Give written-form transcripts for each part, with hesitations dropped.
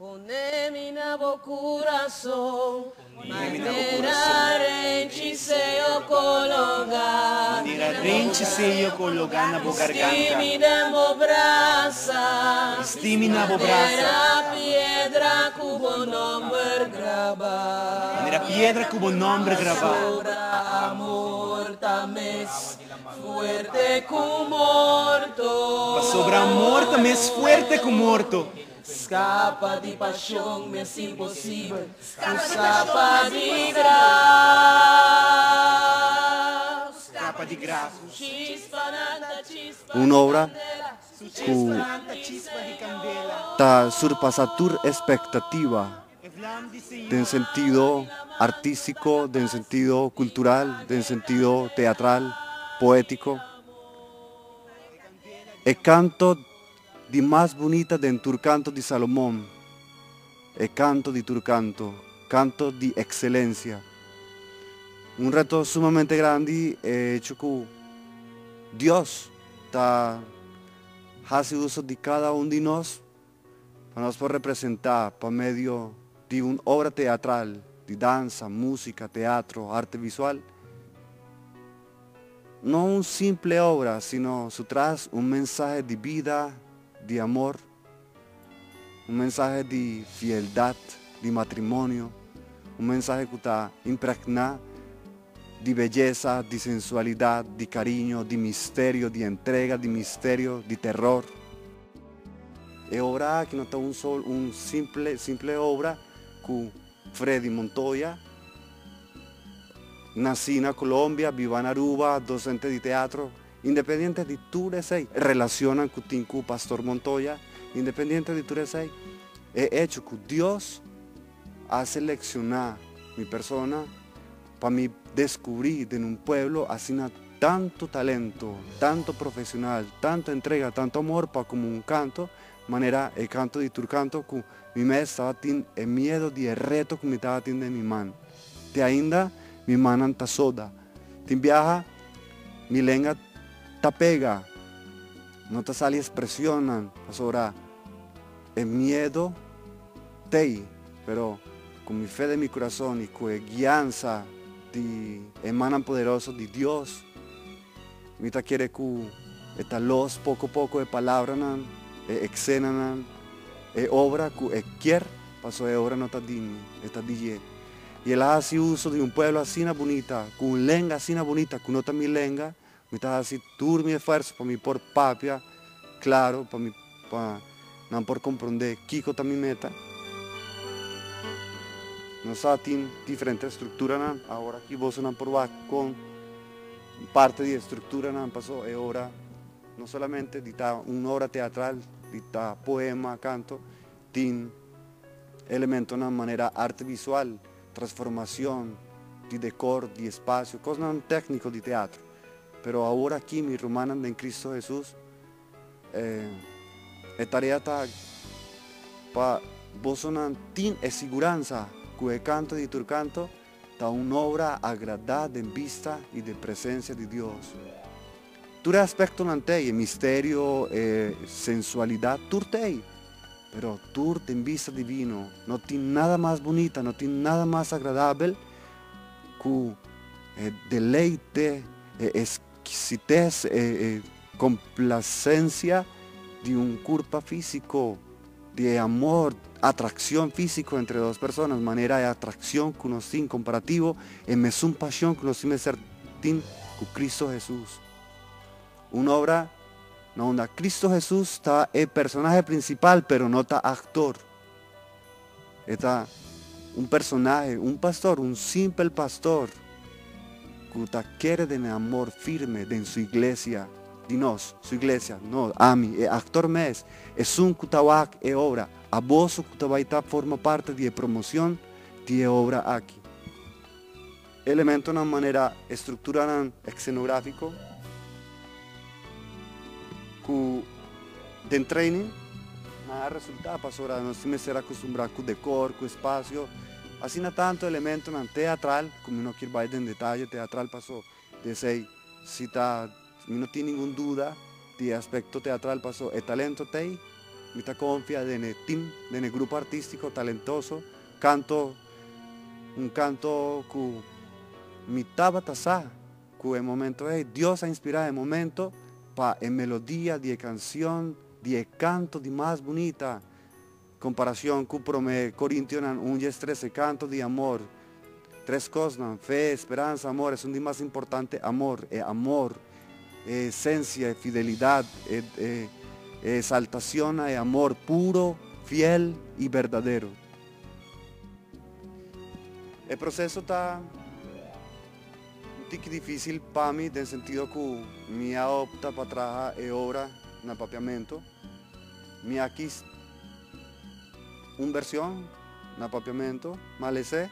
Ponemi na bo coração, manera renci seyo kologa, Manera renci seyo kologa na bo garganta. Stimi na bo brasa, Stimi na bo brasa. Piedra cubo nombre graba. Manera piedra cubo nombre graba. Sobra amor tames fuerte como morto. Sobra amor tames fuerte como morto. Escapa de paixão, mas impossível. Escapa de graça. Escapa de graça. Un'opera Che ta surpassa tur expectativa en sentido artístico, en sentido cultural, en sentido teatral, poético. El canto di más bonita del turcanto di Salomón, el canto di turcanto, canto di excelencia. Un reto sumamente grande è hecho que Dios hace uso de cada uno de nosotros para nos poder representar por medio de una obra teatral, de danza, música, teatro, arte visual. No una simple obra, sino su tras un mensaje de vida, de amor, un mensaje de fieldad, de matrimonio, un mensaje que está impregnado de belleza, de sensualidad, de cariño, de misterio, de entrega, de misterio, de terror. Es obra que no está un simple obra que Freddy Montoya, nací en Colombia, vivo en Aruba, docente de teatro, independiente de tu deseo, relacionan con Pastor Montoya, independiente de tu deseo, he hecho que Dios ha seleccionado mi persona para mí descubrir en un pueblo así tanto talento, tanto profesional, tanta entrega, tanto amor para como un canto, manera el canto de turcanto que mi me estaba teniendo el miedo de reto que me estaba teniendo en mi mano. De ainda mi mano anta soda, te viaja mi lengua ta pega, no te sale expresión, ahora el miedo te, pero con mi fe de mi corazón y con la guianza de emanan poderoso de Dios, mi ta quiere que esta luz poco a poco de palabra escena obra que quiere pasó de obra no está digna, está DJ. Y él hace uso de un pueblo así bonita, con una lengua así bonita, que no está mi lengua, me está así tur mi esfuerzo para mí por papia, claro, para mí, no por comprender, Kiko está mi meta. Nos tiene diferentes estructuras, ahora aquí vos no por con parte de estructura pasó ahora no solamente de una obra teatral, de poema, canto, tiene elementos de una manera arte visual, transformación, de decor, de espacio, cosas técnicas de teatro. Pero ahora aquí mi romana en Cristo Jesús, la tarea para vos no tiene seguridad que el canto de tu canto da una obra agradable en vista y de presencia de Dios. Tu aspecto no te, misterio, sensualidad, tu te, pero tu en vista divino, no tiene nada más bonita, no tiene nada más agradable que deleite, exquisitez, complacencia de un cuerpo físico, de amor, atracción físico entre dos personas, manera de atracción que nos tiene comparativo, es una pasión que nos tiene ser con Cristo Jesús. Una obra donde Cristo Jesús está el personaje principal, pero no está actor. Está un personaje, un pastor, un simple pastor, que quiere de amor firme de su iglesia, de nos, su iglesia, no, a mí, el actor mes, es un kutawak e obra, a vos kutawaita forma parte de promoción de obra aquí. Elemento de una manera estructural, escenográfico, que de training, nada resulta, pasora, no se me será acostumbrado con decor, con espacio, así no tanto elemento teatral, como no quiero ir en detalle, teatral pasó de sei, si no tiene ninguna duda, de aspecto teatral pasó, el talento te, mi ta confia de team, de grupo artístico talentoso, canto, un canto que mi taba tasá, que el momento Dios ha inspirado el momento para en melodía, de canción, de canto de más bonita, comparación con Prome Corintios 1:13, canto de amor, 3 cosas, fe, esperanza, amor, es un día más importante, amor, esencia, fidelidad, exaltación, amor puro, fiel y verdadero. El proceso está un tique difícil para mí, en el sentido que me opta para trabajar obra en apapiamento. Me aquí una versión en apapiamento, malese,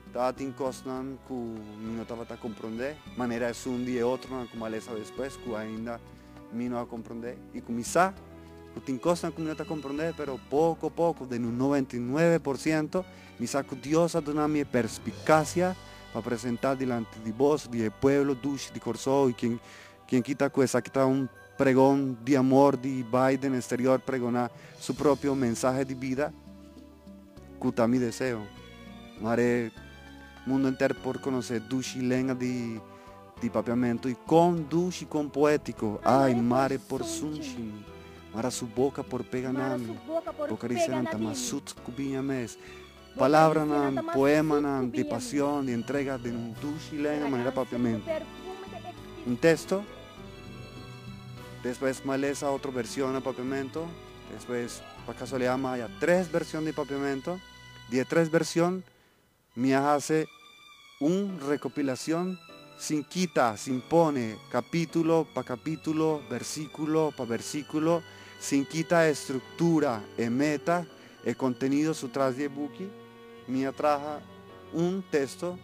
estaba tin cosas que no estaba a comprender, manera es un día otro, como maleza después, que ainda me no a comprender, y que me sa, que tin cosas que no estaba a comprender, pero poco a poco, de un 99%, me sa que Dios ha dado mi perspicacia para presentar delante de vos, del pueblo, de Corzó, y quien quita pues aquí está un pregón de amor de Biden exterior, pregonar su propio mensaje de vida, que está mi deseo. Mare mundo entero por conocer Dushi lenga de papiamento y con Dushi con poético, ay mare por sunshin, mara su boca por peganami, bocaricenan tamasut cubiñames, palabra nan, poema nan, de pasión, de entrega de un Dushi lenga manera papiamento. Un texto, después maleza otra versión de papiamento, después para casualidad haya 3 versiones de papiamento, de 3 versiones me hace una recopilación sin quita, sin pone, capítulo para capítulo, versículo para versículo, sin quita estructura e meta, el contenido su tras de buki, me atraja un texto,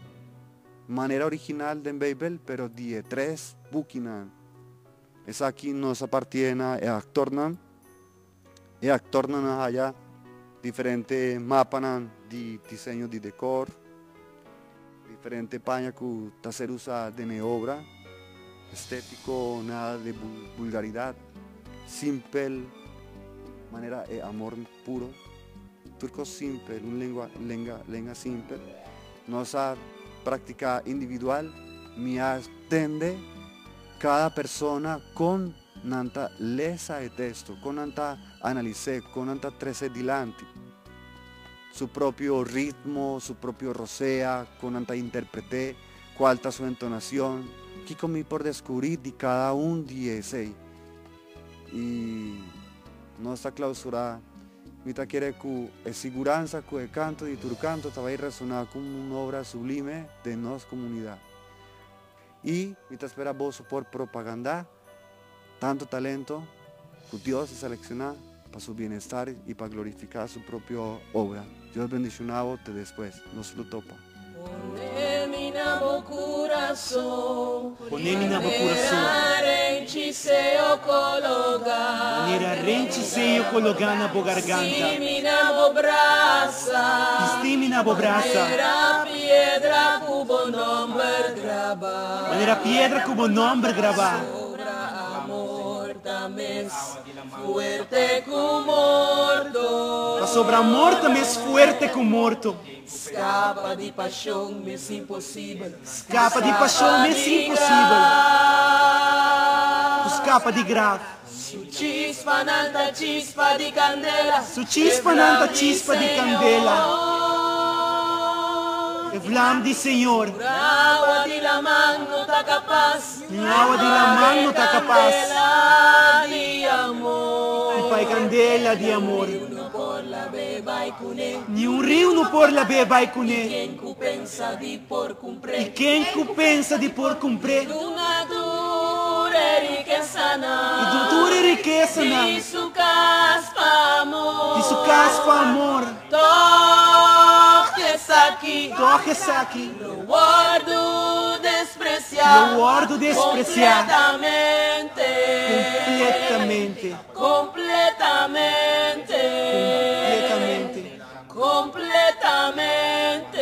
manera original de Bible, pero de 3 bukinan. Es aquí nos appartiene el actor nan haya diferentes mapas de diseño de decor, diferente paña que está ser usada de obra, estético, nada de vulgaridad, simple, manera de amor puro, turco simple, una lengua simple, nos ha práctica individual, me atende cada persona con nanta lesa de texto, con nanta analicé, con nanta trece dilante, su propio ritmo, su propio rosea, con nanta interpreté, cuál está su entonación, que comí por descubrir de cada un de ese. Y no está clausurada, mita quiere que es seguranza que el canto y tu canto te va a ir resonar como una obra sublime de nuestra comunidad. Y mita espera vos por propaganda, tanto talento que Dios ha seleccionado para su bienestar y para glorificar su propia obra. Dios bendicionado te después, nos lo topa. Ponemi na bo coração, Ponemi na bo coração, rente seu colocar, maneira rente seio colocar na bo garganta, stimi na bo braça, estime na bo braça, maneira piedra cubo nome gravar, maneira pedra como nome gravar, amor também fuerte como morto, sobre amor também fuerte como morto. Escapa de paixão, mês impossível. Escapa de paixão, mês impossível. Escapa de grave. Su chispa nanta chispa de candela. Su chispa nanta chispa de candela. E vlam di Senhor. Agua de la mano tá capaz. Agua de la mano tá capaz. Candela de amor. E pai candela de amor. Ni un rio no por la be vai con E quem que pensa de por cumprir. E quem que pensa de por cumprir. Una dura riqueza na. E doutora riqueza na. De su caspa amor. De su caspa amor. Toques aqui. Toques aqui. Lo guardo despreciar. Lo guardo despreciar. Completamente. Completamente. Completamente. Completamente. Completamente.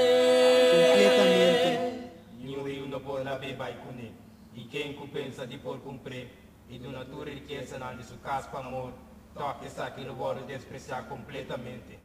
Nenhum por la be vai com ele. E quem que pensa de por cumprir. E do natura riqueza na de su caspa amor. Toque essa aqui, não vou despreciar completamente.